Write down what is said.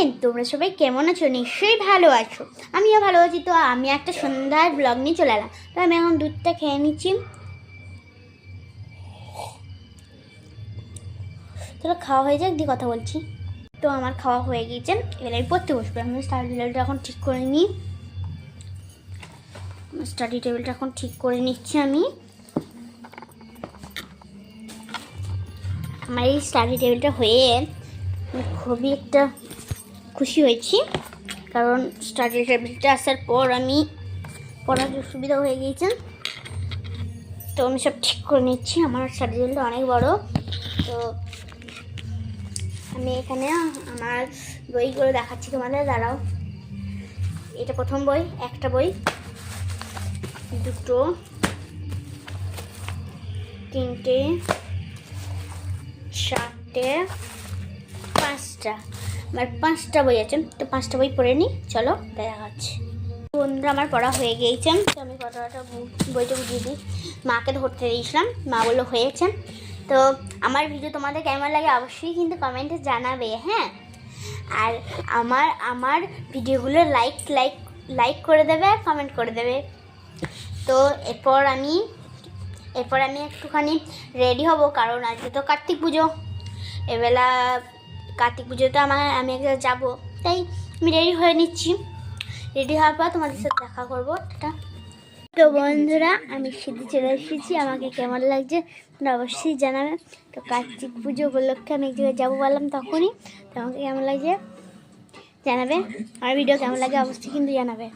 Morning, তোমরা সবাই কেমন আছো? নিশ্চয়ই ভালো আছো। আমিও ভালো আছি। তো আমি একটা সন্ধ্যার ব্লগ নিয়ে চলে এলাম। তো আমি এখন দুধটা খেয়ে নিচ্ছি। চলো খাওয়া হয়ে যাক, দিয়ে কথা বলছি। তো আমার খাওয়া হয়ে গিয়েছে, এবার আমি পড়তে বসবো। আমি স্টাডি টেবিলটা এখন ঠিক করে নিই। স্টাডি টেবিলটা এখন ঠিক করে নিচ্ছি আমি। আমার এই স্টাডি টেবিলটা হয়ে আমি খুবই একটা খুশি হয়েছি, কারণ স্টাডি টেবিলটা আসার পর আমি পড়ার সুবিধা হয়ে গিয়েছে। তো আমি সব ঠিক করে নিচ্ছি। আমার স্টাডি টেবিলটা অনেক বড়। তো আমি এখানে আমার বইগুলো দেখাচ্ছি তোমাদের, দাঁড়াও। এটা প্রথম বই, একটা বই, দুটো, তিনটে, চারটে, পাঁচটা। আমার 5টা বই আছে। তো 5টা বই পড়ে নিই, চলো দেখাচ্ছি। বন্ধুরা আমার পড়া হয়ে গিয়েছে। তো আমি বইটা বুঝিয়ে দিই। মাকে ধরতে দিয়েছিলাম, মা বললো হয়েছে। তো আমার ভিডিও তোমাদের কেমন লাগে অবশ্যই কিন্তু কমেন্টে জানাবে, হ্যাঁ। আর আমার ভিডিওগুলো লাইক করে দেবে আর কমেন্ট করে দেবে। তো এরপর আমি একটুখানি রেডি হব, কারণ আজকে তো কার্তিক পুজো। এবেলা কার্তিক পুজোতে আমি এক জায়গায় যাবো, তাই আমি রেডি হয়ে নিচ্ছি। রেডি হওয়ার পর তোমাদের সাথে দেখা করবো। তো বন্ধুরা আমি সিঁড়ি চলে এসেছি। আমাকে কেমন লাগছে তোমরা অবশ্যই জানাবে। তো কার্তিক পুজো উপলক্ষে আমি এক জায়গায় যাবো বললাম তখনই। তো আমাকে কেমন লাগছে জানাবে। আমার ভিডিও কেমন লাগে অবশ্যই কিন্তু জানাবে।